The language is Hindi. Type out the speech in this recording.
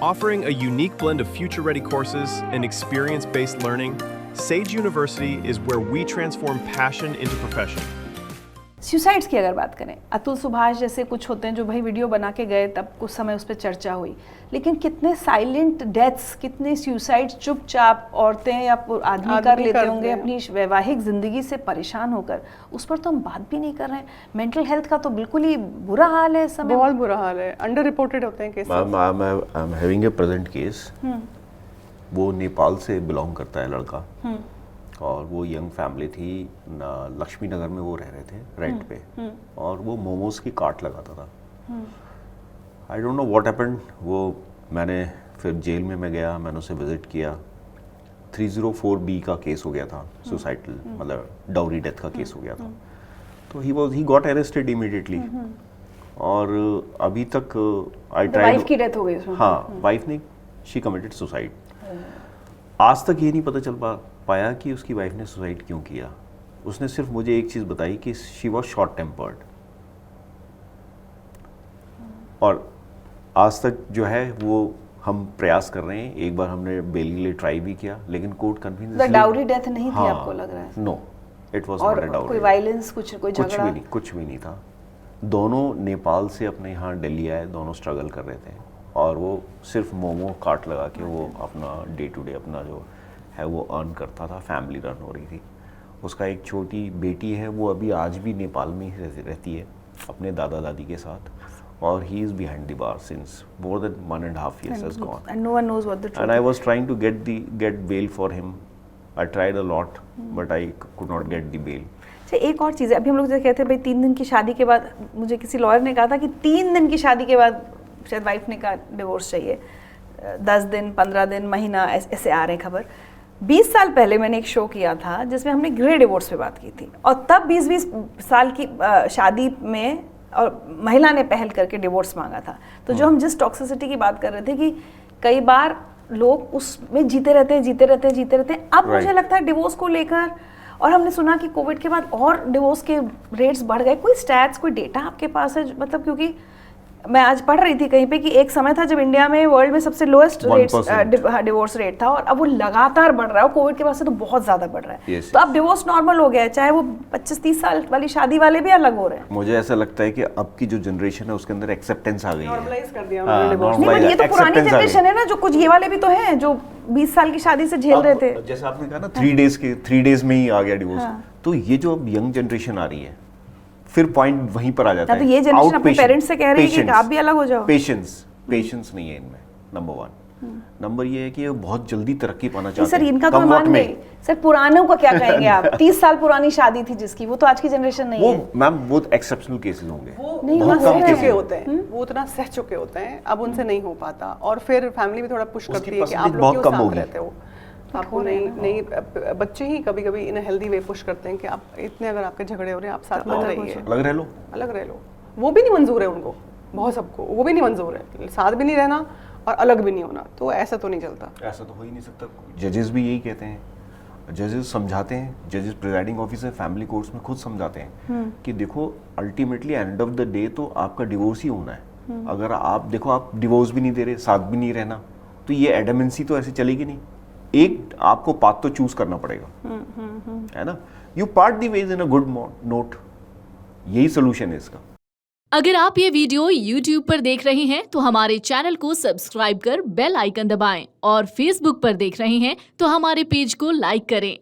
Offering a unique blend of future-ready courses and experience-based learning, Sage University is where we transform passion into profession. Suicides की अगर बात करें, अतुल सुभाष जैसे कुछ होते हैं जो भाई वीडियो बना के गए, तब कुछ समय उस पर चर्चा हुई, लेकिन कितने साइलेंट डेथ्स, कितने सुसाइड्स चुपचाप औरतें या आदमी कर लेते होंगे अपनी वैवाहिक ज़िंदगी से परेशान होकर, उस पर तो हम बात भी नहीं कर रहे हैं। मेंटल हेल्थ का तो बिल्कुल ही बुरा हाल है इस समय, बहुत बुरा हाल है, अंडर रिपोर्टेड होते हैं cases. I am having a present case, वो नेपाल से बिलोंग करता है लड़का, और वो यंग फैमिली थी, लक्ष्मी नगर में वो रह रहे थे रेंट पे, और वो मोमोज की कार्ट लगाता था। I don't know what happened, वो मैंने फिर जेल में मैं गया, मैंने उसे विजिट किया। 304B का केस हो गया था, सुसाइडल मतलब डाउरी डेथ का केस हो गया था। तो ही गॉट अरेस्टेड इमीडिएटली, और अभी तक आई ट्राइड। वाइफ की डेथ हो गई उसमें। हाँ, वाइफ ने शी कमिटेड सुसाइड। आज तक ये नहीं पता चल पाया कि उसकी वाइफ ने सुसाइड क्यों किया। उसने सिर्फ मुझे एक चीज़ बताई कि शी वॉज शॉर्ट टेम्पर्ड, और आज तक जो है वो हम प्रयास कर रहे हैं। एक बार हमने बेल के लिए ट्राई भी किया, लेकिन कोर्ट कन्वीनियंस। डाउरी डेथ नहीं थी आपको लग रहा है? No, it was not a dowry. कोई वायलेंस, कोई झगड़ा? कुछ भी नहीं था। दोनों नेपाल से अपने यहाँ दिल्ली आए, दोनों स्ट्रगल कर रहे थे, और वो सिर्फ मोमो कार्ट लगा के वो अपना डे टू डे अपना जो है वो अर्न करता था। फैमिली रन हो रही थी। उसका एक छोटी बेटी है, वो अभी आज भी नेपाल में ही रहती है अपने दादा दादी के साथ, और he is behind the bar since more than 1.5 years has gone. And no one knows what the truth is. And I was trying to get bail for him. I tried a lot, but I could not get the bail. अच्छा, एक और चीज़ है, अभी हम लोग जो कहते हैं भाई 3 दिन की शादी के बाद, मुझे किसी लॉयर ने कहा था कि 3 दिन की शादी के बाद शायद वाइफ ने कहा डिवोर्स चाहिए, 10 दिन 15 दिन महीना ऐसे आ रहे खबर। 20 साल पहले मैंने एक शो किया था जिसमें हमने ग्रे डिवोर्स पे बात की थी, और तब 20-20 साल की शादी में और महिला ने पहल करके डिवोर्स मांगा था। तो जो हम जिस टॉक्सिसिटी की बात कर रहे थे कि कई बार लोग उसमें जीते रहते हैं। अब मुझे लगता है डिवोर्स को लेकर, और हमने सुना कि कोविड के बाद और डिवोर्स के रेट्स बढ़ गए। कोई स्टैट्स, कोई डेटा आपके पास है? मतलब क्योंकि मैं आज पढ़ रही थी कहीं पे कि एक समय था जब इंडिया में वर्ल्ड में सबसे लोएस्ट डिवोर्स रेट था, और अब वो लगातार बढ़ रहा है, और कोविड के बाद से तो बहुत ज्यादा बढ़ रहा है। तो अब डिवोर्स नॉर्मल हो गया है, चाहे वो 25-30 साल वाली शादी वाले भी अलग हो रहे हैं। मुझे ऐसा लगता है कि अब की जो जनरेशन है उसके अंदर एक्सेप्टेंस आ गई है, नॉर्मलाइज कर दिया उन्होंने डिवोर्स। नहीं, ये तो पुरानी जनरेशन है ना, जो कुछ ये वाले भी तो हैं जो 20 साल की शादी से झेल रहे थे। जैसे आपने कहा ना 3 डेज में ही आ गया डिवोर्स, तो ये जो अब यंग जनरेशन आ रही है, फिर पॉइंट वहीं पर आ जाता है। तो ये जनरेशन अपने पेरेंट्स से कह रही है कि आप भी अलग हो जाओ। पेशेंस नहीं है इनमें, नंबर 1। नंबर ये है कि ये बहुत जल्दी तरक्की पाना चाहते हैं। सर, इनका तो मान गए। सर, पुरानों को क्या कहेंगे आप? 30 साल पुरानी शादी थी जिसकी, वो तो आज की जनरेशन नहीं है। वो मैम बहुत एक्सेप्शनल केसेस होंगे, नहीं, बहुत कम केसेस होते हैं, वो उतना सह चुके होते हैं, अब उनसे नहीं हो पाता, और फिर फैमिली भी थोड़ा पुश करती है कि आप लोग क्यों साथ रहते हो, आपको नहीं। बच्चे ही कभी कभी इन हेल्दी वे पुश करते हैं कि आप इतने अगर आपके झगड़े हो रहे हैं, आप साथ मत रहिए, अलग रह लो। वो भी नहीं मंजूर है उनको, बहुत सबको वो भी नहीं मंजूर है, साथ भी नहीं रहना और अलग भी नहीं होना। तो ऐसा तो नहीं चलता, ऐसा तो हो ही नहीं सकता। जजेस भी यही कहते हैं, जजेस समझाते हैं, जजेस प्रिजाइडिंग ऑफिसर फैमिली कोर्ट्स में खुद समझाते हैं कि देखो ultimately end of the day तो आपका डिवोर्स ही होना है। अगर आप देखो आप डिवोर्स भी नहीं दे रहे, साथ भी नहीं रहना, तो ये एडमेंसी तो ऐसे चलेगी नहीं। एक आपको पाथ तो चूज करना पड़ेगा, है ना। You part the ways in a good note, यही सोल्यूशन है इसका। अगर आप ये वीडियो YouTube पर देख रहे हैं तो हमारे चैनल को सब्सक्राइब कर बेल आइकन दबाएं, और Facebook पर देख रहे हैं तो हमारे पेज को लाइक करें।